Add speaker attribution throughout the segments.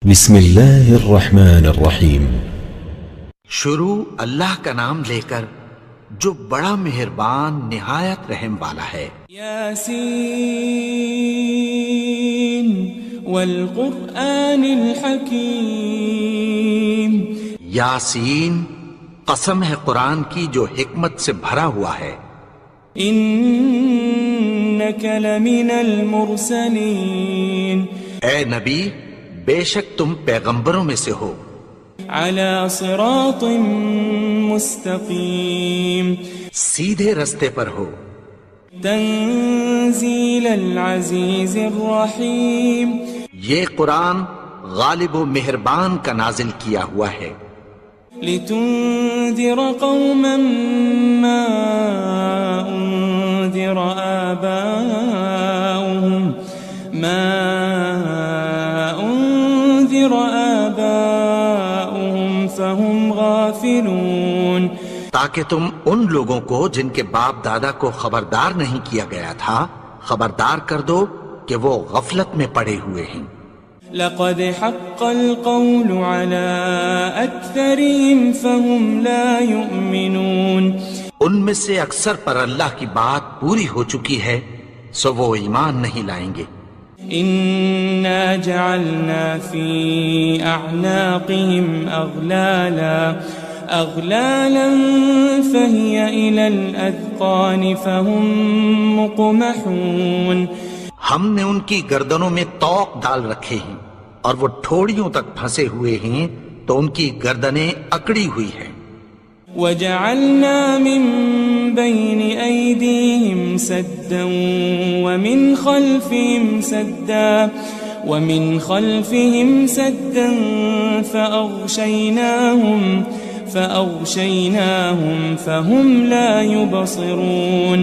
Speaker 1: بسم اللہ الرحمن الرحیم۔
Speaker 2: شروع اللہ کا نام لے کر جو بڑا مہربان نہایت رحم والا ہے۔
Speaker 3: یاسین والقرآن الحکیم۔
Speaker 2: یاسین، قسم ہے قرآن کی جو حکمت سے بھرا ہوا ہے۔
Speaker 3: انک لمن المرسلین۔
Speaker 2: اے نبی، بے شک تم پیغمبروں میں سے ہو۔
Speaker 3: علی صراط مستقیم۔
Speaker 2: سیدھے رستے پر ہو۔
Speaker 3: تنزیل العزیز الرحیم۔
Speaker 2: یہ قرآن غالب و مہربان کا نازل کیا ہوا ہے۔
Speaker 3: لتنذر قوما ما انذر آباؤهم فهم غافلون۔
Speaker 2: تاکہ تم ان لوگوں کو جن کے باپ دادا کو خبردار نہیں کیا گیا تھا خبردار کر دو کہ وہ غفلت میں پڑے ہوئے ہیں۔
Speaker 3: لقد حق القول على اکثرهم فهم لا يؤمنون۔
Speaker 2: ان میں سے اکثر پر اللہ کی بات پوری ہو چکی ہے سو وہ ایمان نہیں لائیں گے۔
Speaker 3: انا جعلنا في اعناقهم اغلالا فهي الى الاذقان فهم مقمحون۔
Speaker 2: ہم نے ان کی گردنوں میں طوق ڈال رکھے ہیں اور وہ ٹھوڑیوں تک پھنسے ہوئے ہیں تو ان کی گردنیں اکڑی ہوئی ہیں۔
Speaker 3: وجعلنا من بين أيديهم سدا ومن خلفهم سدا فأغشيناهم فهم لا يبصرون۔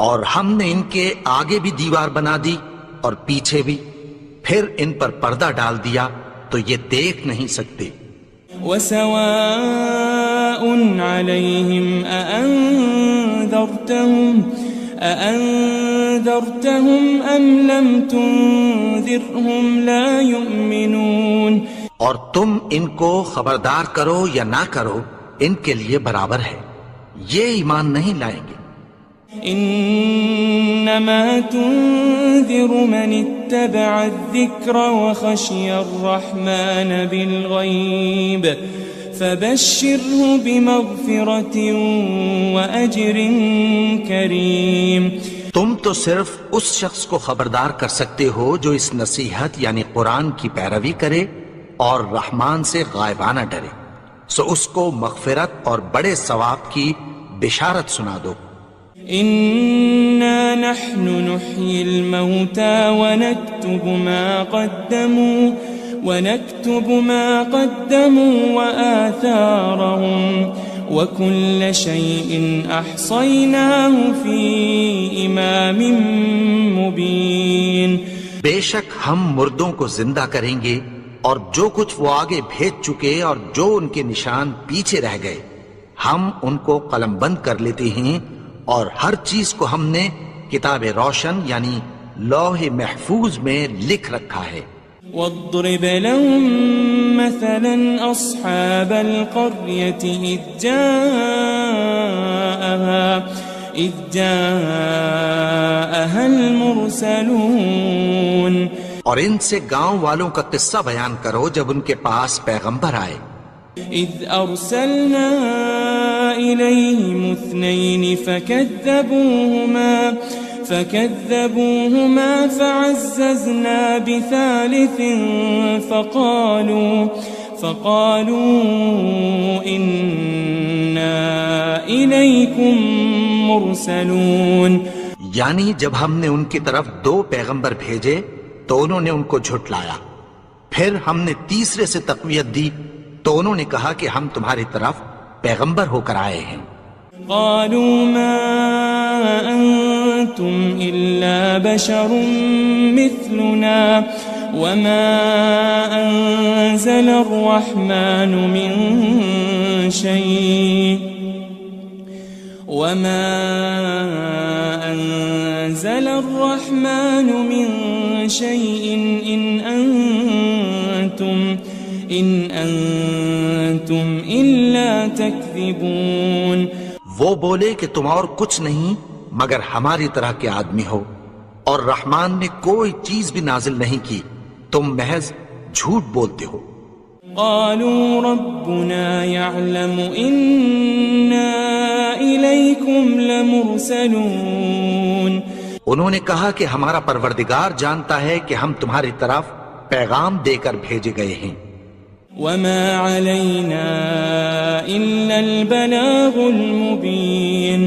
Speaker 2: اور ہم نے ان کے آگے بھی دیوار بنا دی اور پیچھے بھی، پھر ان پر پردہ ڈال دیا تو یہ دیکھ نہیں سکتے۔
Speaker 3: وسواء عليهم أأنذرتهم أم لم تنذرهم لا يؤمنون۔
Speaker 2: اور تم ان کو خبردار کرو یا نہ کرو ان کے لیے برابر ہے، یہ ایمان نہیں لائیں گے۔
Speaker 3: انما تنذر من اتبع الذکر وخشی الرحمن بالغیب فبشره بمغفرة واجر کریم۔
Speaker 2: تم تو صرف اس شخص کو خبردار کر سکتے ہو جو اس نصیحت یعنی قرآن کی پیروی کرے اور رحمان سے غائبانہ ڈرے، سو اس کو مغفرت اور بڑے ثواب کی بشارت سنا دو۔
Speaker 3: إنا نحن نحيي الموتى ونكتب ما قدموا وآثارهم وكل شيء أحصيناه في إمام مبين۔
Speaker 2: بے شک ہم مردوں کو زندہ کریں گے اور جو کچھ وہ آگے بھیج چکے اور جو ان کے نشان پیچھے رہ گئے ہم ان کو قلم بند کر لیتے ہیں، اور ہر چیز کو ہم نے کتاب روشن یعنی لوح محفوظ میں لکھ رکھا ہے۔
Speaker 3: واضرب لهم مثلا أصحاب القرية إذ جاءها المرسلون۔
Speaker 2: اور ان سے گاؤں والوں کا قصہ بیان کرو جب ان کے پاس پیغمبر آئے۔
Speaker 3: إذ أرسلنا إليهم اثنين فكذبوهما فعززنا بثالث فقالوا إنا إليكم مرسلون۔
Speaker 2: یعنی جب ہم نے ان کی طرف 2 پیغمبر بھیجے تو انہوں نے ان کو جھٹلایا، پھر ہم نے تیسرے سے تقویت دی تو انہوں نے کہا کہ ہم تمہاری طرف پیغمبر ہو کر آئے ہیں۔
Speaker 3: قالوا ما أنتم إلا بشر مثلنا وما أنزل الرحمن من شيء إن أنتم إن أنتم إلا تكذبون.
Speaker 2: وہ بولے کہ تم اور کچھ نہیں مگر ہماری طرح کے آدمی ہو، اور رحمان نے کوئی چیز بھی نازل نہیں کی، تم محض جھوٹ بولتے ہو.
Speaker 3: قالوا ربنا يعلم إنا إليكم لمرسلون.
Speaker 2: انہوں نے کہا کہ ہمارا پروردگار جانتا ہے کہ ہم تمہاری طرف پیغام دے کر بھیجے گئے ہیں.
Speaker 3: وما علينا إلا البلاغ المبين.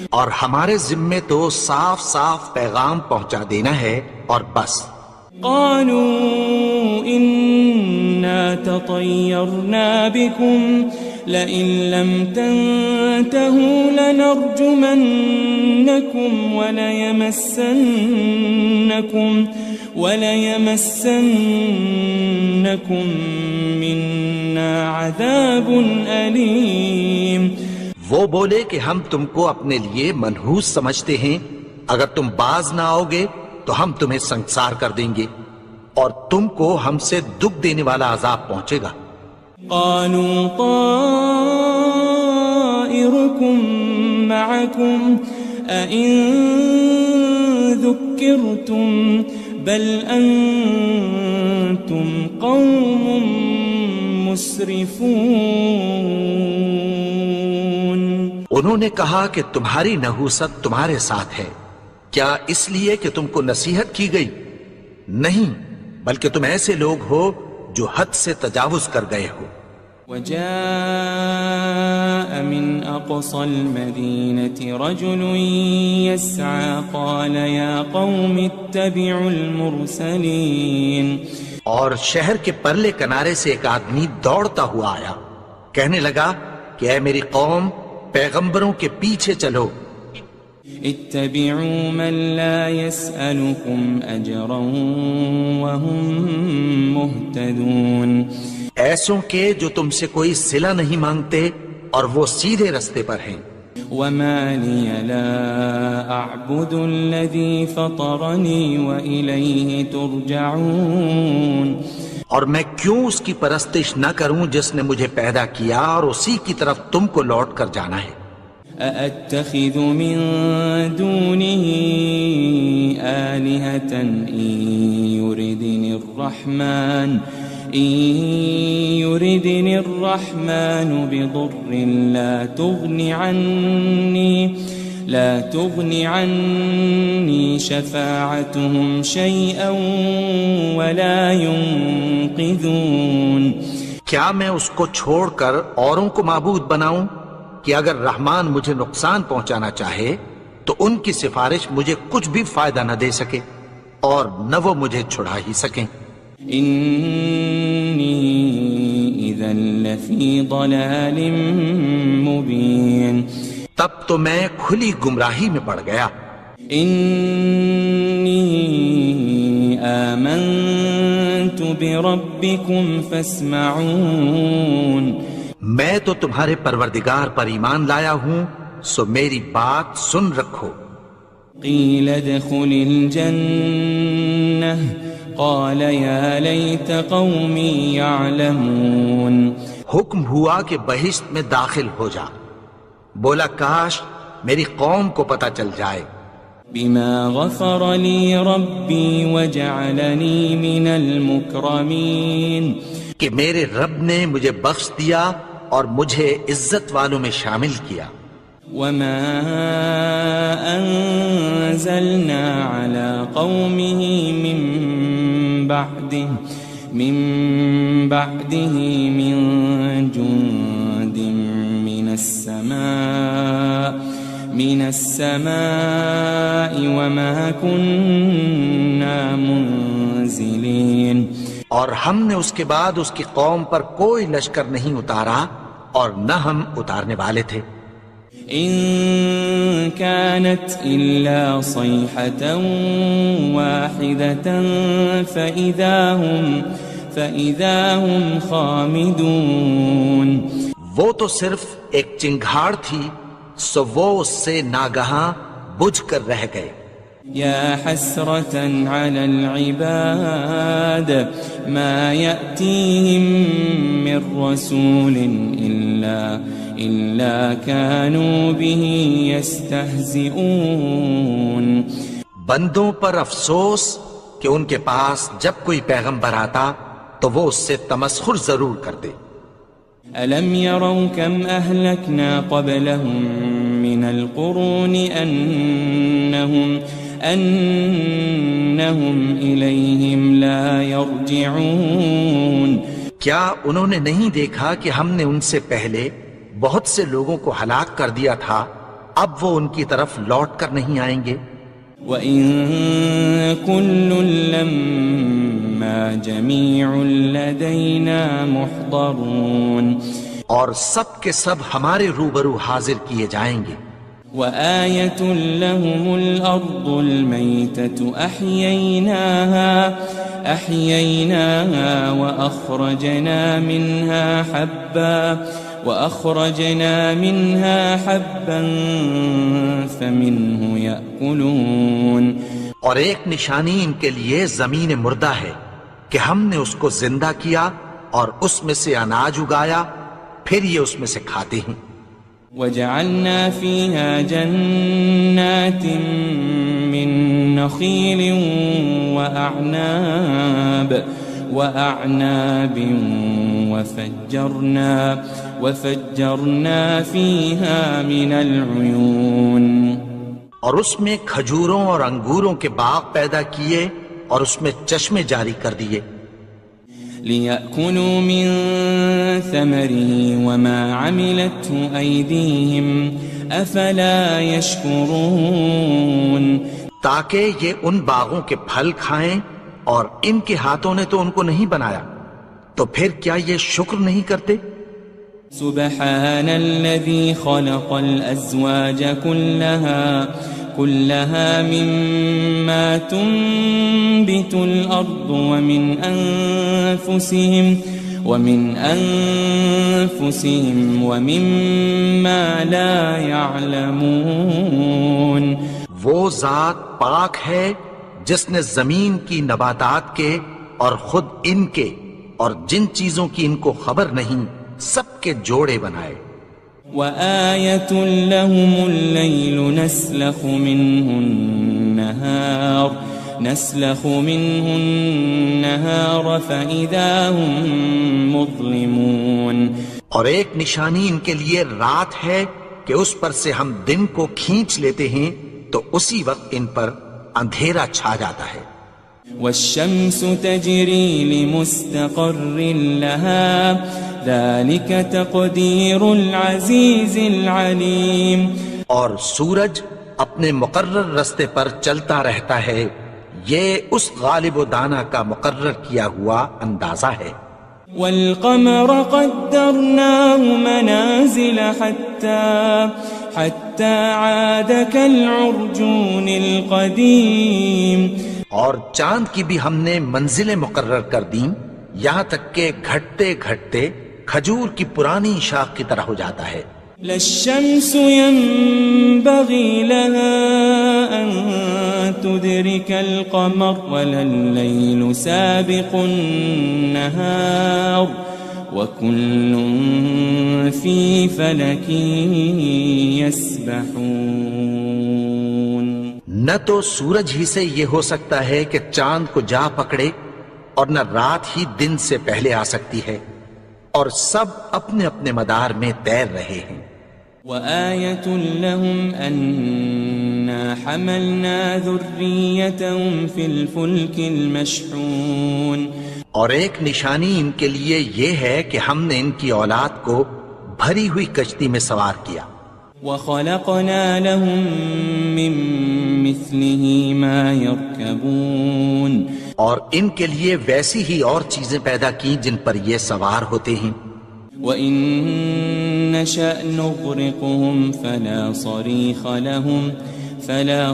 Speaker 2: اور ہمارے ذمے تو صاف صاف پیغام پہنچا دینا ہے اور بس.
Speaker 3: قالوا إنا تطيرنا بكم لئن لم تنتهوا لنرجمنكم وليمسنكم منا عذاب أليم.
Speaker 2: وہ بولے کہ ہم تم کو اپنے لیے منحوس سمجھتے ہیں، اگر تم باز نہ آؤ گے تو ہم تمہیں سنسار کر دیں گے اور تم کو ہم سے دکھ دینے والا عذاب پہنچے گا.
Speaker 3: قالوا طائركم معكم أئن ذكرتم بل أنتم قوم مسرفون.
Speaker 2: انہوں نے کہا کہ تمہاری نحوست تمہارے ساتھ ہے، کیا اس لیے کہ تم کو نصیحت کی گئی؟ نہیں، بلکہ تم ایسے لوگ ہو جو حد سے تجاوز کر گئے ہو.
Speaker 3: وجاء من أقصى المدينة رجل يسعى قال يا قوم اتبعوا المرسلين.
Speaker 2: اور شہر کے پرلے کنارے سے ایک آدمی دوڑتا ہوا آیا، کہنے لگا کہ اے میری قوم، پیغمبروں کے پیچھے چلو.
Speaker 3: اتبعوا من لا يسألكم أجرا وهم مهتدون.
Speaker 2: ایسوں کے جو تم سے کوئی صلہ نہیں مانگتے اور وہ سیدھے رستے پر ہیں.
Speaker 3: وما لي لا أعبد الذي فطرني وإليه ترجعون.
Speaker 2: اور میں کیوں اس کی پرستش نہ کروں جس نے مجھے پیدا کیا اور اسی کی طرف تم کو لوٹ کر جانا ہے.
Speaker 3: أأتخذ من دونه آلهة إن يردني الرحمن بضر لا تغن عني شفاعتهم شيئا ولا ينقذون.
Speaker 2: کیا میں اس کو چھوڑ کر اوروں کو معبود بناؤں کہ اگر رحمان مجھے نقصان پہنچانا چاہے تو ان کی سفارش مجھے کچھ بھی فائدہ نہ دے سکے اور نہ وہ مجھے چھڑا ہی سکیں.
Speaker 3: إني إذا لفي ضلال مبين.
Speaker 2: تب تو میں کھلی گمراہی میں پڑ گیا.
Speaker 3: إني آمنت بربكم فاسمعون.
Speaker 2: میں تو تمہارے پروردگار پر ایمان لایا ہوں، سو میری بات سن رکھو.
Speaker 3: قيل ادخل الجنة قال يا ليت قومي يعلمون.
Speaker 2: حکم ہوا کہ بہشت میں داخل ہو جا. بولا کاش میری قوم کو پتہ چل جائے.
Speaker 3: بما غفر لي ربي وجعلني من المكرمين.
Speaker 2: کہ میرے رب نے مجھے بخش دیا اور مجھے عزت والوں میں شامل کیا.
Speaker 3: وما أنزلنا على قومه من بعده من جند من السماء وما كنا منزلين.
Speaker 2: اور ہم نے اس کے بعد اس کی قوم پر کوئی لشکر نہیں اتارا اور نہ ہم اتارنے والے تھے.
Speaker 3: إن كانت إلا صيحة واحدة فإذا هم خامدون.
Speaker 2: وہ تو صرف ایک چنگھاڑ تھی، سو وہ اس سے ناگہاں بجھ کر رہ گئے.
Speaker 3: يا حسرة على العباد ما يأتيهم من رسول إلا كانوا به يستهزئون.
Speaker 2: بندوں پر افسوس کہ ان کے پاس جب کوئی پیغمبر آتا تو وہ اس سے تمسخر ضرور کرتے.
Speaker 3: ألم يروا كم أهلكنا قبلهم من القرون أنهم إليهم لا يرجعون.
Speaker 2: کیا انہوں نے نہیں دیکھا کہ ہم نے ان سے پہلے بہت سے لوگوں کو ہلاک کر دیا تھا، اب وہ ان کی طرف لوٹ کر نہیں آئیں گے.
Speaker 3: وَإِن كُلٌّ لَمَّا جَمِيعٌ لَدَيْنَا مُحْضَرُونَ.
Speaker 2: اور سب کے سب ہمارے روبرو حاضر کیے جائیں گے.
Speaker 3: وآية لهم الأرض الميتة أحييناها وأخرجنا منها حبا فمنه يأكلون.
Speaker 2: اور ایک نشانی ان کے لیے زمین مردہ ہے کہ ہم نے اس کو زندہ کیا اور اس میں سے اناج اگایا، پھر یہ اس میں سے کھاتے ہیں.
Speaker 3: وجعلنا فيها جنات من نخيل وأعناب وفجرنا فيها من العيون.
Speaker 2: اور اس میں کھجوروں اور انگوروں کے باغ پیدا کیے اور اس میں چشمے جاری کر دیے.
Speaker 3: لِيَأْكُلُوا مِن ثَمَرِهِ وَمَا عَمِلَتْهُ أَيْدِيهِمْ أَفَلَا يَشْكُرُونَ.
Speaker 2: تاکہ یہ ان باغوں کے پھل کھائیں اور ان کے ہاتھوں نے تو ان کو نہیں بنایا، تو پھر کیا یہ شکر نہیں کرتے؟
Speaker 3: سبحان الذي خلق الأزواج كلها مما تنبت الأرض ومن أنفسهم ومما لا يعلمون.
Speaker 2: وہ ذات پاک ہے جس نے زمین کی نباتات کے اور خود ان کے اور جن چیزوں کی ان کو خبر نہیں سب کے جوڑے بنائے.
Speaker 3: وآية لهم الليل نسلخ منه النهار فإذا هم مظلمون.
Speaker 2: اور ایک نشانی ان کے لیے رات ہے کہ اس پر سے ہم دن کو کھینچ لیتے ہیں تو اسی وقت ان پر اندھیرا چھا جاتا ہے.
Speaker 3: والشمس تجري لمستقر لها ذلك تقدير العزيز العليم.
Speaker 2: اور سورج اپنے مقرر رستے پر چلتا رہتا ہے، یہ اس غالب و دانا کا مقرر کیا ہوا اندازہ ہے.
Speaker 3: والقمر قدرناه منازل حتى عاد كالعرجون القديم.
Speaker 2: اور چاند کی بھی ہم نے منزلیں مقرر کر دیں یہاں تک کہ گھٹتے گھٹتے کھجور کی پرانی شاخ کی طرح ہو جاتا ہے.
Speaker 3: للشمس ينبغي لها أن تدرك القمر ولا الليل سابق النهار وكل في فلك يسبحون.
Speaker 2: نہ تو سورج ہی سے یہ ہو سکتا ہے کہ چاند کو جا پکڑے اور نہ رات ہی دن سے پہلے آ سکتی ہے، اور سب اپنے اپنے مدار میں تیر رہے ہیں.
Speaker 3: وآية لهم أنا حملنا ذريتهم في الفلك المشحون.
Speaker 2: اور ایک نشانی ان کے لیے یہ ہے کہ ہم نے ان کی اولاد کو بھری ہوئی کشتی میں سوار کیا.
Speaker 3: وخلقنا لهم من مثله ما يركبون.
Speaker 2: اور ان کے لیے ویسی ہی اور چیزیں پیدا کی جن پر یہ سوار ہوتے ہیں.
Speaker 3: وَإِن نَّشَأْ نُغْرِقْهُمْ فَلَا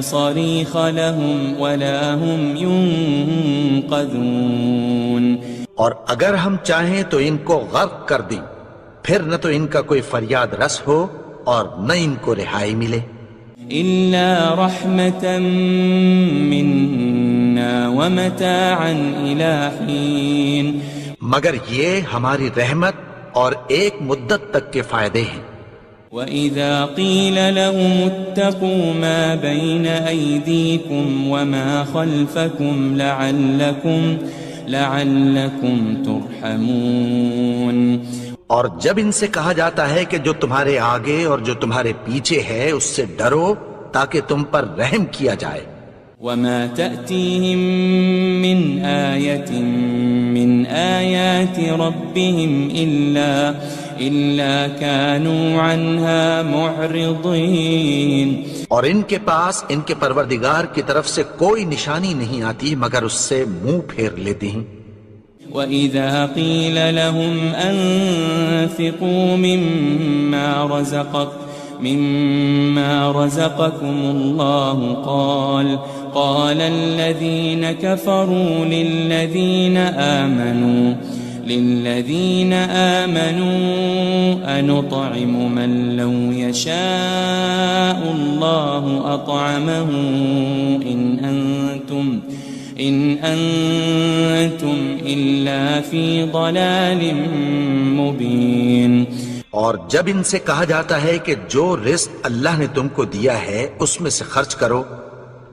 Speaker 3: صَرِيخَ لَهُمْ وَلَا هُمْ يُنقَذُونَ.
Speaker 2: اور اگر ہم چاہیں تو ان کو غرق کر دیں، پھر نہ تو ان کا کوئی فریاد رس ہو اور نہ ان کو رہائی ملے.
Speaker 3: إلا رحمة منا ومتاعا إلى حين
Speaker 2: مگر یہ ہماری رحمت اور ایک مدت تک کے فائدے ہیں۔
Speaker 3: وَإِذَا قِيلَ لَهُمُ اتَّقُوا مَا بَيْنَ أَيْدِيكُمْ وَمَا خَلْفَكُمْ لَعَلَّكُمْ تُرْحَمُونَ،
Speaker 2: اور جب ان سے کہا جاتا ہے کہ جو تمہارے آگے اور جو تمہارے پیچھے ہے اس سے ڈرو تاکہ تم پر رحم کیا جائے۔
Speaker 3: وَمَا تَأْتِيهِم مِّنْ آيَةٍ مِّنْ آيَاتِ رَبِّهِمْ إِلَّا كَانُوا عَنْهَا مُعْرِضِينَ،
Speaker 2: اور ان کے پاس ان کے پروردگار کی طرف سے کوئی نشانی نہیں آتی مگر اس سے منہ پھیر لیتے ہیں۔
Speaker 3: وَإِذَا قِيلَ لَهُمْ أَنفِقُوا مِمَّا رَزَقَكُمُ اللَّهُ قَالَ الَّذِينَ كَفَرُوا لِلَّذِينَ آمَنُوا أَنُطْعِمُ مَن لَّوْ يَشَاءُ اللَّهُ أَطْعَمَهُ إِنْ أَنْتُمْ إِلَّا فِي ضَلَالٍ مُبِينٍ۔
Speaker 2: اور جب ان سے کہا جاتا ہے کہ جو رزق اللہ نے تم کو دیا ہے اس میں سے خرچ کرو،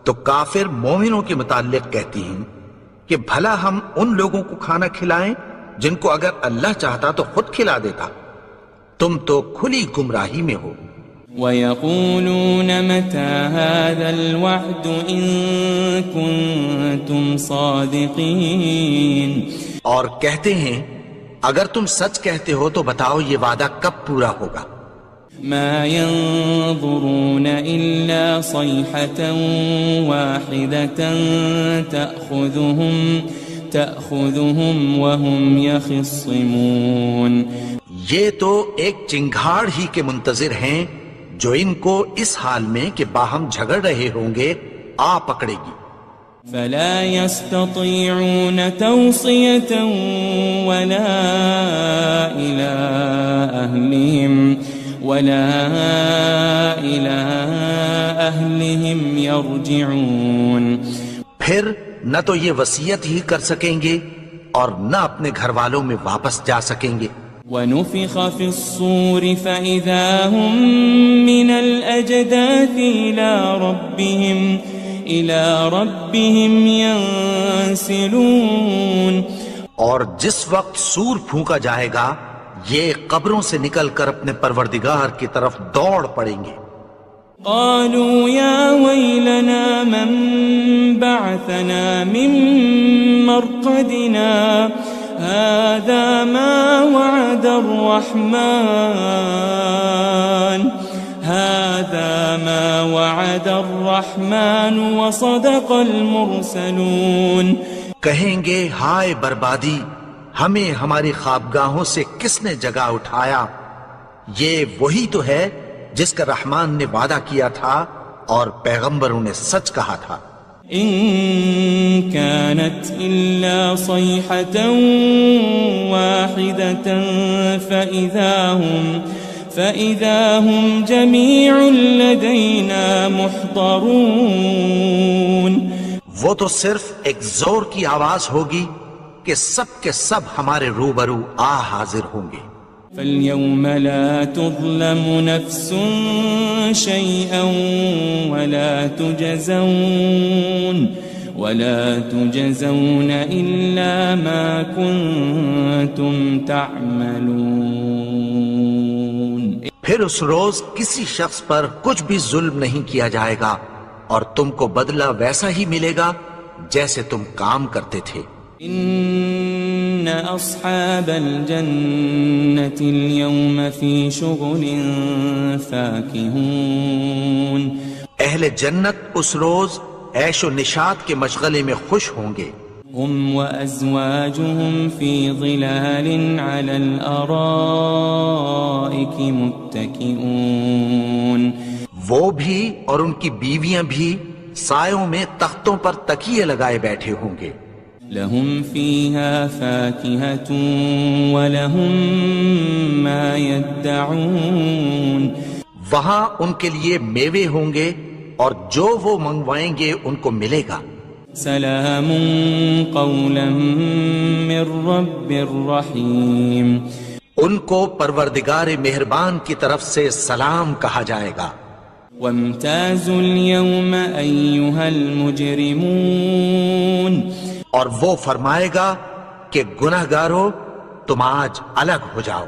Speaker 2: تو کافر مومنوں کے متعلق کہتی ہیں کہ بھلا ہم ان لوگوں کو کھانا کھلائیں جن کو اگر اللہ چاہتا تو خود کھلا دیتا، تم تو کھلی گمراہی میں ہو۔
Speaker 3: وَيَقُولُونَ مَتَى هَذَا الْوَعْدُ إِن كُنتُمْ صَادِقِينَ،
Speaker 2: اور کہتے ہیں اگر تم سچ کہتے ہو تو بتاؤ یہ وعدہ کب پورا ہوگا۔
Speaker 3: مَا يَنظُرُونَ إِلَّا صَيْحَةً وَاحِدَةً تَأْخُذُهُمْ وَهُمْ يَخِصِّمُونَ،
Speaker 2: یہ تو ایک چنگھاڑ ہی کے منتظر ہیں جو ان کو اس حال میں کہ باہم جھگڑ رہے ہوں گے آ پکڑے گی۔
Speaker 3: فَلَا يَسْتَطِيعُونَ تَوْصِيَةً وَلَا إِلَىٰ أَهْلِهِمْ يَرْجِعُونَ،
Speaker 2: پھر نہ تو یہ وصیت ہی کر سکیں گے اور نہ اپنے گھر والوں میں واپس جا سکیں گے۔
Speaker 3: وَنُفِخَ فِي الصُّورِ فَإِذَا هُم مِّنَ الْأَجْدَاثِ إِلَىٰ رَبِّهِمْ يَنسِلُونَ،
Speaker 2: اور جس وقت سور پھونکا جائے گا یہ قبروں سے نکل کر اپنے پروردگار کی طرف دوڑ پڑیں گے۔
Speaker 3: قالوا يا ويلنا من بعثنا من مرقدنا هذا ما وعد الرحمن وصدق المرسلون،
Speaker 2: کہیں گے ہائے بربادی، ہمیں ہماری خوابگاہوں سے کس نے جگا اٹھایا، یہ وہی تو ہے جس کا رحمان نے وعدہ کیا تھا اور پیغمبروں نے سچ کہا تھا۔
Speaker 3: إن كانت إلا صيحة واحدة فإذا هم جميع لدينا محضرون،
Speaker 2: وہ تو صرف ایک زور کی آواز ہوگی کہ سب کے سب ہمارے روبرو آ حاضر ہوں گے۔
Speaker 3: فَالْيَوْمَ لَا تُظْلَمُ نَفْسٌ شَيْئًا وَلَا تُجْزَوْنَ إِلَّا مَا كُنتُمْ تَعْمَلُونَ،
Speaker 2: پھر اس روز کسی شخص پر کچھ بھی ظلم نہیں کیا جائے گا اور تم کو بدلہ ویسا ہی ملے گا جیسے تم کام کرتے تھے۔
Speaker 3: إن أصحاب الجنة اليوم في شغل فاكهون،
Speaker 2: اہل جنت اس روز عیش و نشاط کے مشغلے میں خوش ہوں گے۔
Speaker 3: هم وأزواجهم في ظلال على الأرائك متكئون،
Speaker 2: وہ بھی اور ان کی بیویاں بھی سایوں میں تختوں پر تکیے لگائے بیٹھے ہوں گے۔
Speaker 3: لهم فيها فاكهة ولهم ما يدعون،
Speaker 2: وہاں ان کے لیے میوے ہوں گے اور جو وہ منگوائیں گے ان کو ملے گا۔
Speaker 3: سلام قولا من رب الرحیم،
Speaker 2: ان کو پروردگار مہربان کی طرف سے سلام کہا جائے گا۔
Speaker 3: وامتازوا اليوم أيها المجرمون،
Speaker 2: اور وہ فرمائے گا کہ گنہگارو تم آج الگ ہو جاؤ۔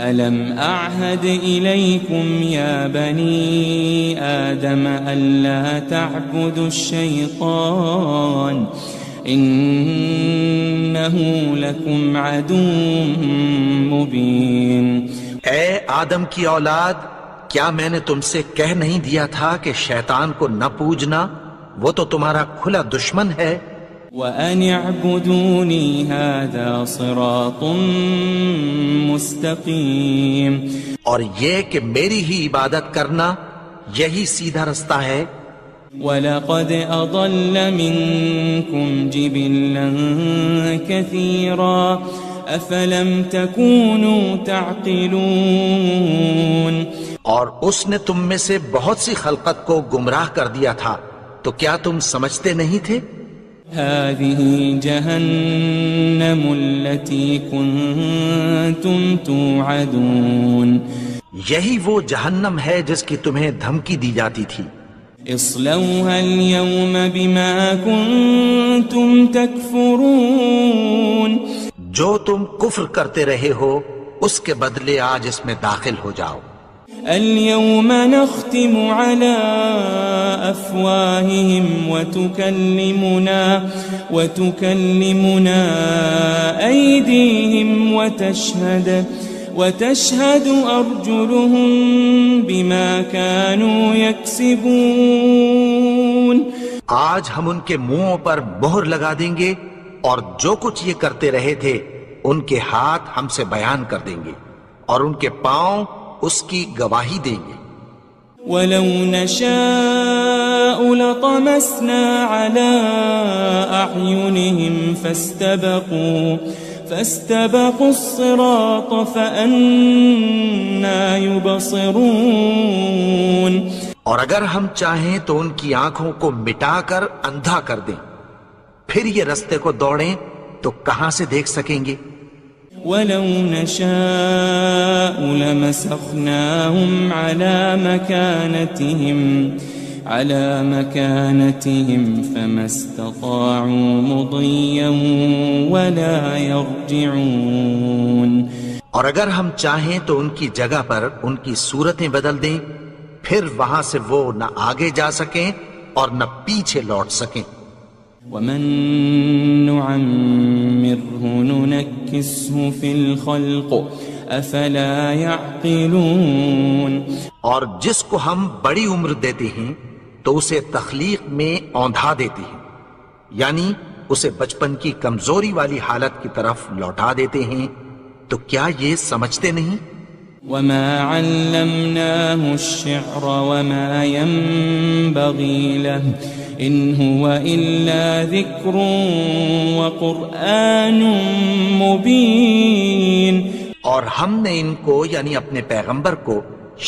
Speaker 3: ألم أعهد إليكم يا بني آدم ألا تعبدوا الشيطان إنه لكم عدو مبين۔
Speaker 2: اے آدم کی اولاد، کیا میں نے تم سے کہہ نہیں دیا تھا کہ شیطان کو نہ پوجنا، وہ تو تمہارا کھلا دشمن ہے۔
Speaker 3: وَأَنِ اعْبُدُونِي هَذَا صِرَاطٌ مُسْتَقِيمٌ،
Speaker 2: اور یہ کہ میری ہی عبادت کرنا یہی سیدھا رستہ ہے۔
Speaker 3: وَلَقَدْ أَضَلَّ مِنكُمْ جِبِلًّا كَثِيرًا أَفَلَمْ تَكُونُوا تَعْقِلُونَ،
Speaker 2: اور اس نے تم میں سے بہت سی خلقت کو گمراہ کر دیا تھا، تو کیا تم سمجھتے نہیں تھے؟
Speaker 3: هذه جهنم التي كنتم توعدون،
Speaker 2: یہی وہ جہنم ہے جس کی تمہیں دھمکی دی جاتی تھی۔
Speaker 3: اصلوها اليوم بما كنتم تكفرون،
Speaker 2: جو تم کفر کرتے رہے ہو اس کے بدلے آج اس میں داخل ہو جاؤ۔
Speaker 3: اليوم نختم على أفواههم وتكلمنا أيديهم وتشهد أرجلهم بما كانوا يكسبون،
Speaker 2: آج ہم ان کے منہوں پر مہر لگا دیں گے اور جو کچھ یہ کرتے رہے تھے ان کے ہاتھ ہم سے بیان کر دیں گے اور ان کے پاؤں اس کی گواہی دیں گے۔
Speaker 3: وَلَوْ نَشَاءُ لَطَمَسْنَا عَلَىٰ أَعْيُنِهِمْ فَاسْتَبَقُوا الصِّرَاطَ فَأَنَّىٰ يُبْصِرُونَ،
Speaker 2: اور اگر ہم چاہیں تو ان کی آنکھوں کو مٹا کر اندھا کر دیں، پھر یہ رستے کو دوڑیں تو کہاں سے دیکھ سکیں گے؟
Speaker 3: وَلَوْ نَشَاءُ لَمَسَخْنَاهُمْ عَلَى مَكَانَتِهِمْ فَمَا اسْتَطَاعُوا مُضِيًّا وَلَا يَرْجِعُونَ،
Speaker 2: اور اگر ہم چاہیں تو ان کی جگہ پر ان کی صورتیں بدل دیں، پھر وہاں سے وہ نہ آگے جا سکیں اور نہ پیچھے لوٹ سکیں۔
Speaker 3: وَمَن نُعَمِّرْهُ نُنَكِّسْهُ فِي الْخَلْقِ أَفَلَا يَعْقِلُونَ،
Speaker 2: اور جس کو ہم بڑی عمر دیتے ہیں تو اسے تخلیق میں اوندھا دیتے ہیں، یعنی اسے بچپن کی کمزوری والی حالت کی طرف لوٹا دیتے ہیں، تو کیا یہ سمجھتے نہیں؟
Speaker 3: وَمَا عَلَّمْنَاهُ الشِّعْرَ وَمَا يَنبَغِي لَهُ إِنْ هُوَ إِلَّا ذِكْرٌ وَقُرْآنٌ مُبِينٌ،
Speaker 2: اور ہم نے ان کو یعنی اپنے پیغمبر کو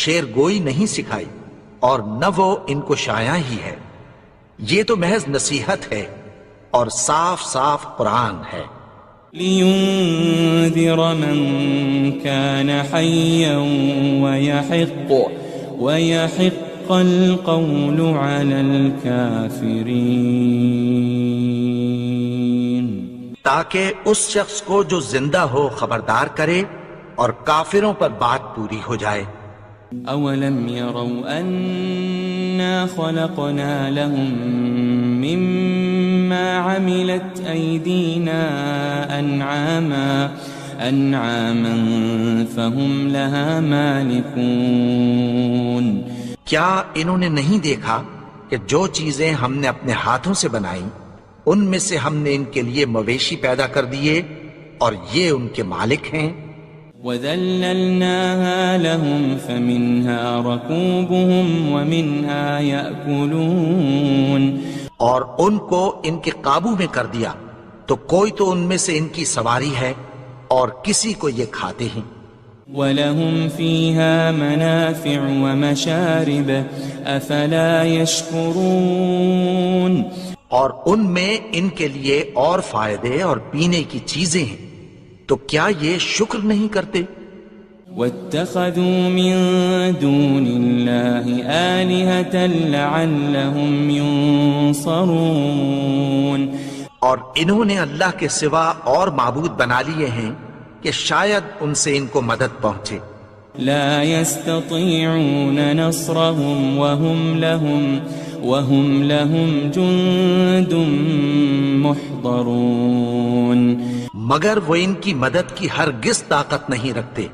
Speaker 2: شعر گوئی نہیں سکھائی اور نہ وہ ان کو شایع ہی ہے، یہ تو محض نصیحت ہے اور صاف صاف قرآن ہے۔
Speaker 3: لِيُنذِرَ مَن كَانَ حَيًّا وَيَحِقَّ الْقَوْلُ عَلَى الْكَافِرِينَ،
Speaker 2: تاکہ اس شخص کو جو زندہ ہو خبردار کرے اور کافروں پر بات پوری ہو جائے۔
Speaker 3: أَوَلَمْ يَرَوْا أَنَّا خَلَقْنَا لَهُم مِّمَّا عَمِلَتْ أَيْدِينَا أَنْعَامًا فَهُمْ لَهَا مَالِكُونَ،
Speaker 2: کیا انہوں نے نہیں دیکھا کہ جو چیزیں ہم نے اپنے ہاتھوں سے بنائیں ان میں سے ہم نے ان کے لیے مویشی پیدا کر دیے اور یہ ان کے مالک ہیں۔
Speaker 3: وَذَلَّلْنَاهَا لَهُمْ فَمِنْهَا رَكُوبُهُمْ وَمِنْهَا يَأْكُلُونَ،
Speaker 2: اور ان کو ان کے قابو میں کر دیا تو کوئی تو ان میں سے ان کی سواری ہے اور کسی کو یہ کھاتے ہیں۔
Speaker 3: وَلَهُمْ فِيهَا مَنَافِعُ وَمَشَارِبُ أَفَلَا يَشْكُرُونَ
Speaker 2: اور ان میں ان کے لیے اور فائدے اور پینے کی چیزیں ہیں، تو کیا یہ شکر نہیں کرتے؟
Speaker 3: وَاتَّخَذُوا مِن دُونِ اللَّهِ آلِهَةً لَعَلَّهُمْ يُنصَرُونَ
Speaker 2: اور انہوں نے اللہ کے سوا اور معبود بنا لیے ہیں کہ شاید ان سے ان کو مدد پہنچے۔
Speaker 3: لا يستطيعون نصرهم وهم لهم جند محضرون
Speaker 2: مگر وہ ان کی مدد کی ہرگز طاقت نہیں رکھتے،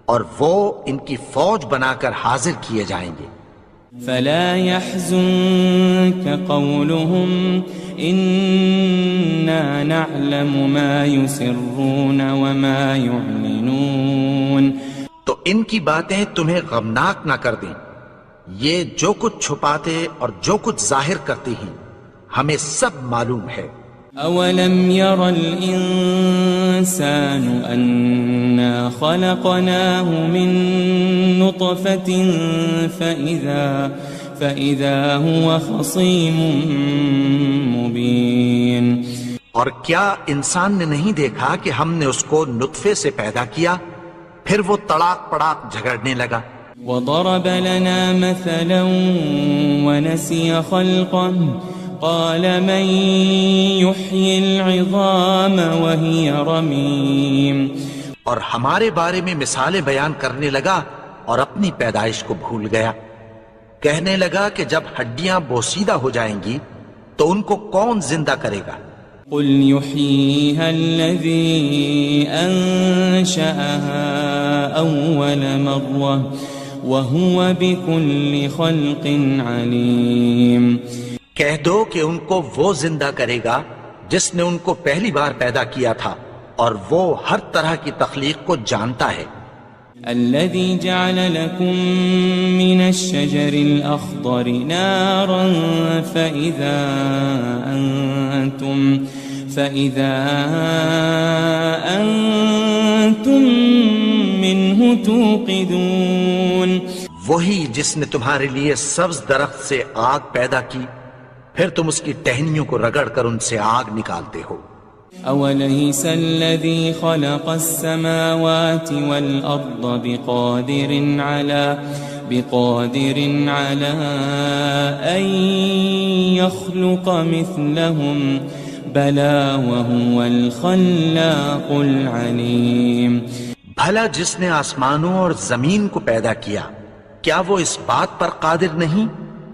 Speaker 2: اور وہ ان کی فوج بنا کر حاضر کیے جائیں گے۔
Speaker 3: فلا يحزنك قولهم إنا نعلم ما يسرون وما يعلنون
Speaker 2: تو ان کی باتیں تمہیں غمناک نہ کر دیں، یہ جو کچھ چھپاتے اور جو کچھ ظاہر کرتے ہیں ہمیں سب معلوم ہے۔
Speaker 3: أولم ير الإنسان أنا خلقناه من نطفة فإذا هو خصيم مبين
Speaker 2: اور کیا انسان نے نہیں دیکھا کہ ہم نے اس کو نطفے سے پیدا کیا، پھر وہ تڑاک پڑاک جھگڑنے لگا۔
Speaker 3: وضرب لنا مثلا ونسي خلقه قال من يحيي العظام وهي رميم
Speaker 2: اور ہمارے بارے میں مثالیں بیان کرنے لگا اور اپنی پیدائش کو بھول گیا، کہنے لگا کہ جب ہڈیاں بوسیدہ ہو جائیں گی تو ان کو کون زندہ کرے گا؟
Speaker 3: قل يحييها الذي أنشأها أول مرة وهو بكل خلق عليم
Speaker 2: کہہ دو کہ ان کو وہ زندہ کرے گا جس نے ان کو پہلی بار پیدا کیا تھا، اور وہ ہر طرح کی تخلیق کو جانتا ہے۔
Speaker 3: الذي جعل لكم من الشجر الأخضر نارا فإذا أنتم منه توقدون
Speaker 2: وہی جس نے تمہارے لیے سبز درخت سے آگ پیدا کی، پھر تم اس کی ٹہنیوں کو رگڑ کر ان سے آگ نکالتے ہو۔
Speaker 3: أوليس الذي خلق السماوات والأرض بقادر على أن يخلق مثلهم بلى وهو الخلاق العليم
Speaker 2: بھلا جس نے آسمانوں اور زمین کو پیدا کیا، کیا وہ اس بات پر قادر نہیں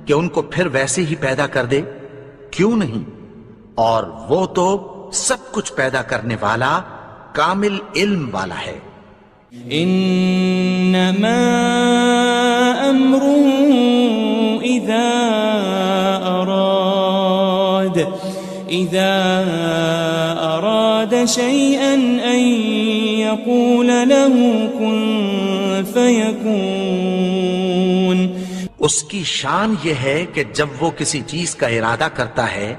Speaker 2: کہ ان کو پھر ویسے ہی پیدا کر دے؟ کیوں نہیں؟ اور وہ تو سب کچھ پیدا کرنے والا، کامل علم والا ہے۔
Speaker 3: انما امره اذا اراد شيئا ان يقول له كن فيكون
Speaker 2: اس کی شان یہ ہے کہ جب وہ کسی چیز کا ارادہ کرتا ہے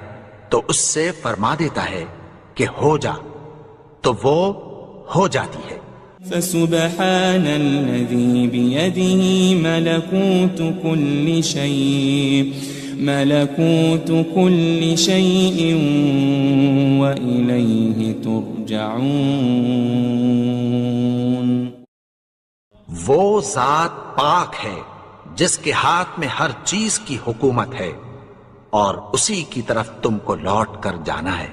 Speaker 2: تو اس سے فرما دیتا ہے کہ ہو جا، تو وہ ہو جاتی ہے۔
Speaker 3: فسبحان الذي بيده ملكوت كل شيء وإليه ترجعون
Speaker 2: وہ ذات پاک ہے جس کے ہاتھ میں ہر چیز کی حکومت ہے، اور اسی کی طرف تم کو لوٹ کر جانا ہے۔